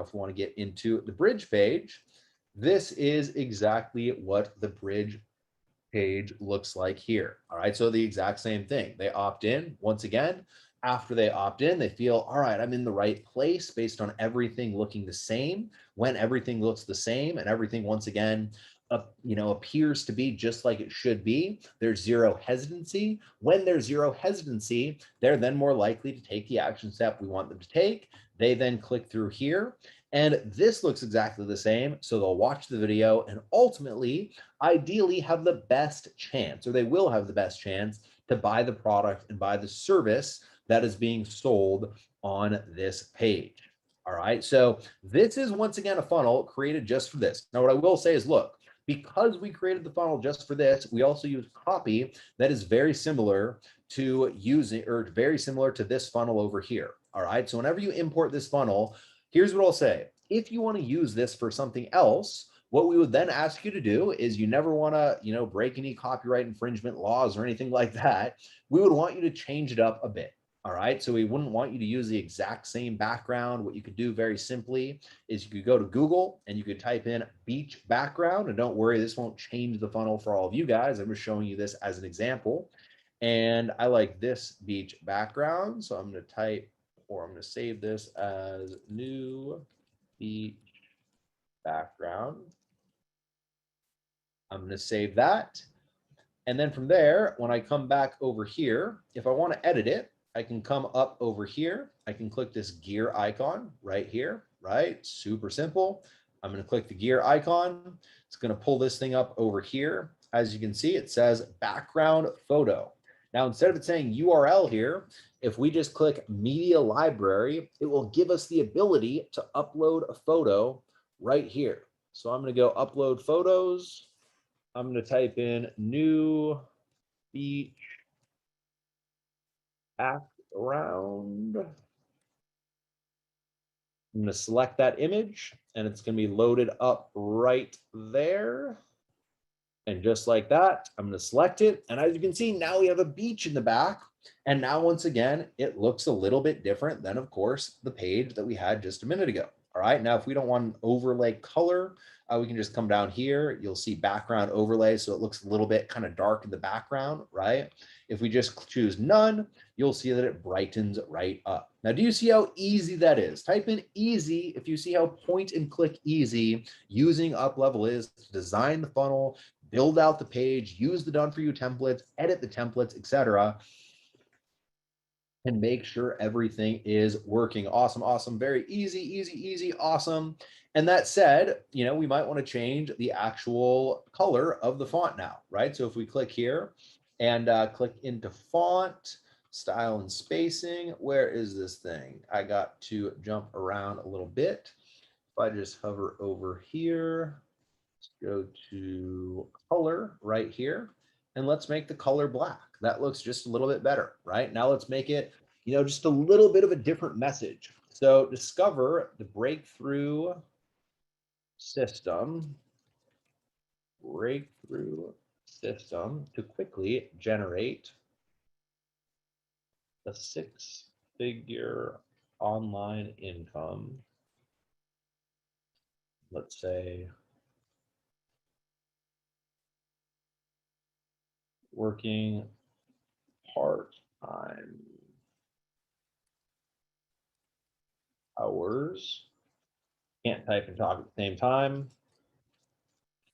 if we want to get into the bridge page, this is exactly what the bridge page looks like here. All right, so the exact same thing. They opt in. Once again, after they opt in, they feel, all right, I'm in the right place based on everything looking the same. When everything looks the same and everything, once again, appears to be just like it should be, there's zero hesitancy. When there's zero hesitancy, they're then more likely to take the action step we want them to take. They then click through here, and this looks exactly the same. So they'll watch the video and ultimately, ideally, have the best chance, or they will have the best chance to buy the product and buy the service that is being sold on this page. All right, so this is once again a funnel created just for this. Now, what I will say is, look, because we created the funnel just for this, we also use copy that is very similar to this funnel over here. All right, so whenever you import this funnel, here's what I'll say. If you want to use this for something else, what we would then ask you to do is, you never want to, break any copyright infringement laws or anything like that. We would want you to change it up a bit. All right, so we wouldn't want you to use the exact same background. What you could do very simply is you could go to Google and you could type in beach background. And don't worry, this won't change the funnel for all of you guys. I'm just showing you this as an example. And I like this beach background. So I'm going to save this as new beach background. I'm going to save that. And then from there, when I come back over here, if I want to edit it, I can come up over here. I can click this gear icon right here, right? Super simple. I'm going to click the gear icon. It's going to pull this thing up over here. As you can see, it says background photo. Now, instead of it saying URL here, if we just click media library, it will give us the ability to upload a photo right here. So I'm going to go upload photos. I'm going to type in new beach background. I'm going to select that image and it's going to be loaded up right there. And just like that, I'm going to select it. And as you can see, now we have a beach in the back. And now, once again, it looks a little bit different than, of course, the page that we had just a minute ago. All right, now if we don't want an overlay color, we can just come down here. You'll see background overlay, so it looks a little bit kind of dark in the background, right? If we just choose none, you'll see that it brightens right up. Now, do you see how easy that is? Type in easy if you see how point and click easy using UpLevel is to design the funnel, build out the page, use the done for you templates, edit the templates, etc., and make sure everything is working. Awesome, awesome, very easy, easy, easy, awesome. And that said, we might want to change the actual color of the font now, right? So if we click here and click into font, style and spacing, where is this thing? I got to jump around a little bit. If I just hover over here, let's go to color right here. And let's make the color black. That looks just a little bit better, right? Now let's make it, just a little bit of a different message. So discover the breakthrough system to quickly generate a 6-figure online income. Let's say working part-time hours, can't type and talk at the same time,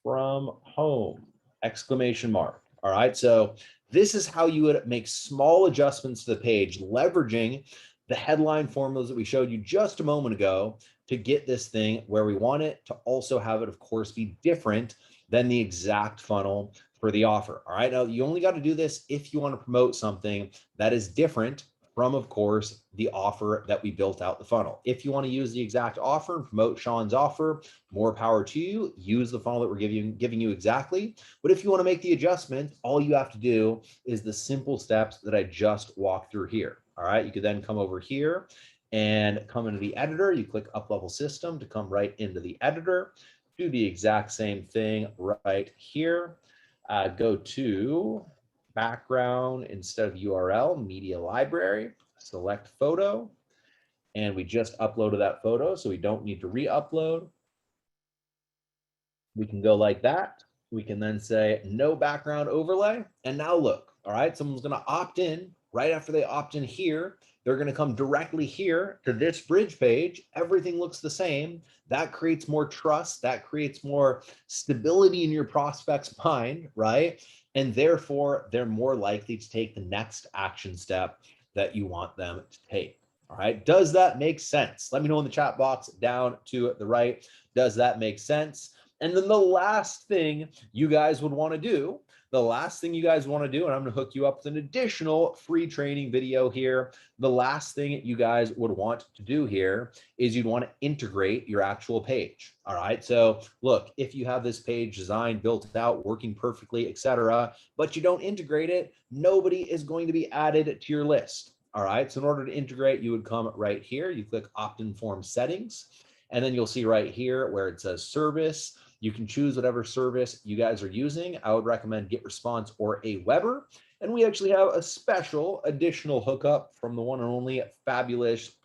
from home, exclamation mark. All right, so this is how you would make small adjustments to the page, leveraging the headline formulas that we showed you just a moment ago to get this thing where we want it, to also have it, of course, be different than the exact funnel for the offer. All right, now you only got to do this if you want to promote something that is different from, of course, the offer that we built out the funnel. If you want to use the exact offer and promote Sean's offer, more power to you. Use the funnel that we're giving you exactly. But if you want to make the adjustment, all you have to do is the simple steps that I just walked through here. All right, you could then come over here and come into the editor. You click UpLevel System to come right into the editor. Do the exact same thing right here. Go to background instead of URL, media library, select photo, and we just uploaded that photo, so we don't need to re-upload. We can go like that. We can then say no background overlay. And now look, all right, someone's going to opt in. Right after they opt in here, they're going to come directly here to this bridge page. Everything looks the same. That creates more trust. That creates more stability in your prospect's mind, right? And therefore, they're more likely to take the next action step that you want them to take. All right. Does that make sense? Let me know in the chat box down to the right. Does that make sense? And then the last thing you guys would want to do, and I'm going to hook you up with an additional free training video here. The last thing you guys would want to do here is you'd want to integrate your actual page. All right. So look, if you have this page designed, built out, working perfectly, etc., but you don't integrate it, nobody is going to be added to your list. All right. So in order to integrate, you would come right here. You click opt-in form settings, and then you'll see right here where it says service. You can choose whatever service you guys are using. I would recommend GetResponse or Aweber. And we actually have a special additional hookup from the one and only fabulous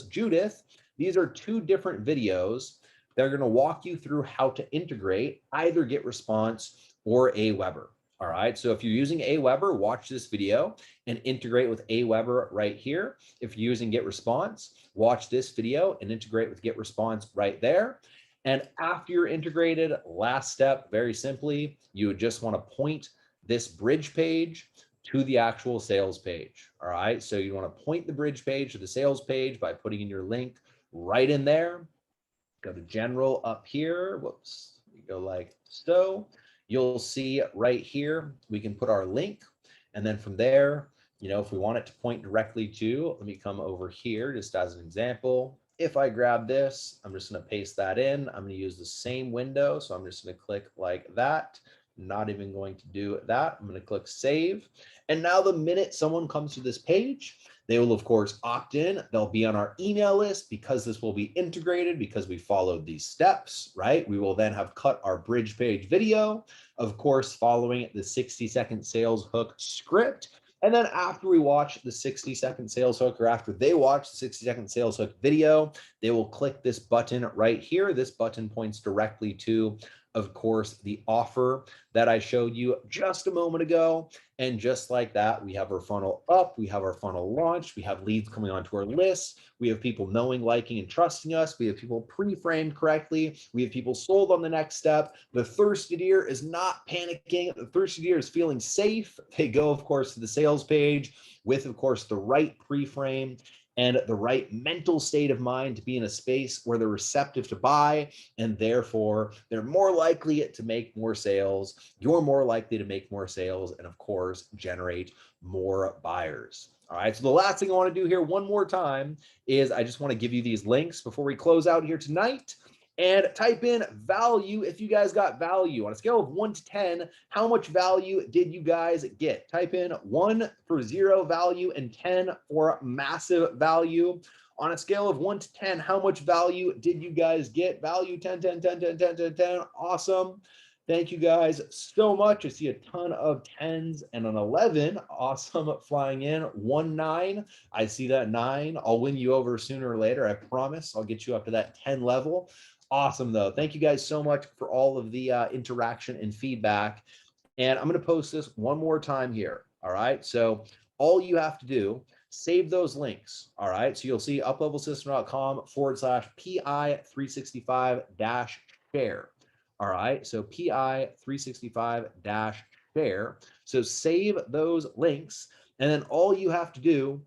Judith. These are 2 different videos. They're going to walk you through how to integrate either GetResponse or Aweber. All right. So if you're using Aweber, watch this video and integrate with Aweber right here. If you're using GetResponse, watch this video and integrate with GetResponse right there. And after you're integrated, last step, very simply, you would just want to point this bridge page to the actual sales page. All right. So you want to point the bridge page to the sales page by putting in your link right in there. Go to general up here. Whoops. We go like so. You'll see right here, we can put our link. And then from there, if we want it to point directly to, let me come over here just as an example. If I grab this, I'm just going to paste that in. I'm going to use the same window. So I'm just going to click like that. Not even going to do that. I'm going to click save. And now the minute someone comes to this page, they will, of course, opt in. They'll be on our email list because this will be integrated because we followed these steps, right? We will then have cut our bridge page video, of course, following the 60-second sales hook script. And then after we watch the 60-second sales hook, or after they watch the 60-second sales hook video, they will click this button right here. This button points directly to, of course, the offer that I showed you just a moment ago. And just like that, we have our funnel up, we have our funnel launched, we have leads coming onto our list, we have people knowing, liking, and trusting us, we have people pre-framed correctly, we have people sold on the next step. The thirsty deer is not panicking, the thirsty deer is feeling safe. They go, of course, to the sales page with, of course, the right pre-frame and the right mental state of mind to be in a space where they're receptive to buy, and therefore they're more likely to make more sales. You're more likely to make more sales and, of course, generate more buyers. All right, so the last thing I want to do here one more time is I just want to give you these links before we close out here tonight. And type in value if you guys got value. On a scale of 1 to 10, how much value did you guys get? Type in 1 for 0 value and 10 for massive value. On a scale of 1 to 10, how much value did you guys get? Value 10, 10, 10, 10, 10, 10, 10. Awesome. Thank you guys so much. I see a ton of 10s and an 11. Awesome. Flying in. 1, 9. I see that 9. I'll win you over sooner or later. I promise. I'll get you up to that 10 level. Awesome, though. Thank you guys so much for all of the interaction and feedback. And I'm going to post this one more time here. All right. So all you have to do, save those links. All right. So you'll see uplevelsystem.com/PI365-share. All right. So PI365-share. So save those links. And then all you have to do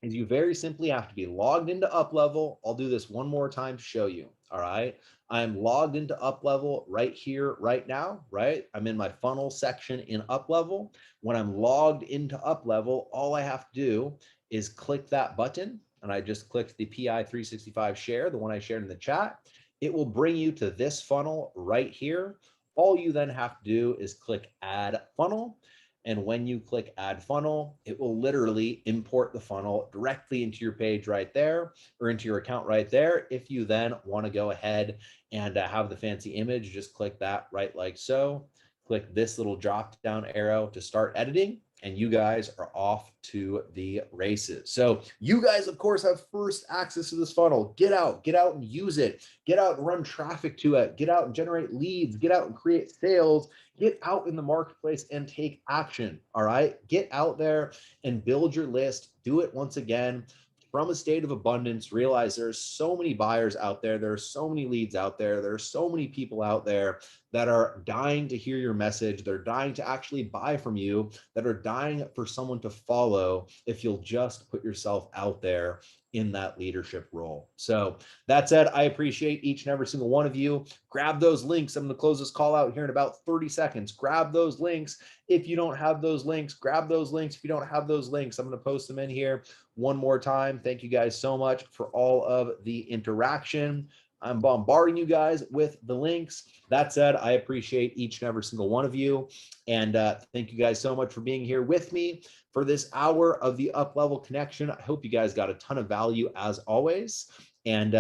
is you very simply have to be logged into UpLevel. I'll do this one more time to show you. All right. I'm logged into UpLevel right here, right now, right? I'm in my funnel section in UpLevel. When I'm logged into UpLevel, all I have to do is click that button. And I just clicked the PI365 share, the one I shared in the chat. It will bring you to this funnel right here. All you then have to do is click add funnel. And when you click add funnel, it will literally import the funnel directly into your page right there, or into your account right there. If you then want to go ahead and have the fancy image, just click that right like so. Click this little drop down arrow to start editing. and you guys are off to the races. So you guys, of course, have first access to this funnel. Get out and use it. Get out and run traffic to it. Get out and generate leads. Get out and create sales. Get out in the marketplace and take action. All right. Get out there and build your list. Do it once again from a state of abundance. Realize there's so many buyers out there. There are so many leads out there. There are so many people out there that are dying to hear your message. They're dying to actually buy from you, that are dying for someone to follow if you'll just put yourself out there in that leadership role. So that said, I appreciate each and every single one of you. Grab those links. I'm going to close this call out here in about 30 seconds. Grab those links. If you don't have those links, grab those links. If you don't have those links, I'm going to post them in here one more time. Thank you guys so much for all of the interaction. I'm bombarding you guys with the links. That said, I appreciate each and every single one of you. And thank you guys so much for being here with me for this hour of the UpLevel Connection. I hope you guys got a ton of value as always. And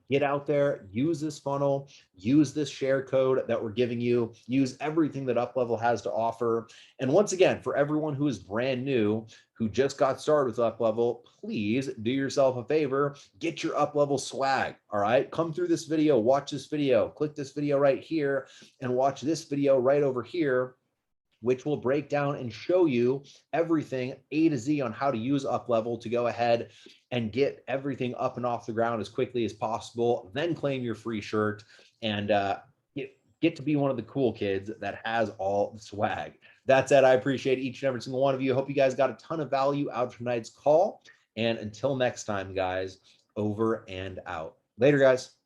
get out there, use this funnel, use this share code that we're giving you, use everything that UpLevel has to offer. And once again, for everyone who is brand new, who just got started with UpLevel, please do yourself a favor, get your UpLevel swag, all right? Come through this video, watch this video, click this video right here, and watch this video right over here, which will break down and show you everything A to Z on how to use UpLevel to go ahead and get everything up and off the ground as quickly as possible, then claim your free shirt and get to be one of the cool kids that has all the swag. That said, I appreciate each and every single one of you. I hope you guys got a ton of value out of tonight's call. And until next time, guys, over and out. Later, guys.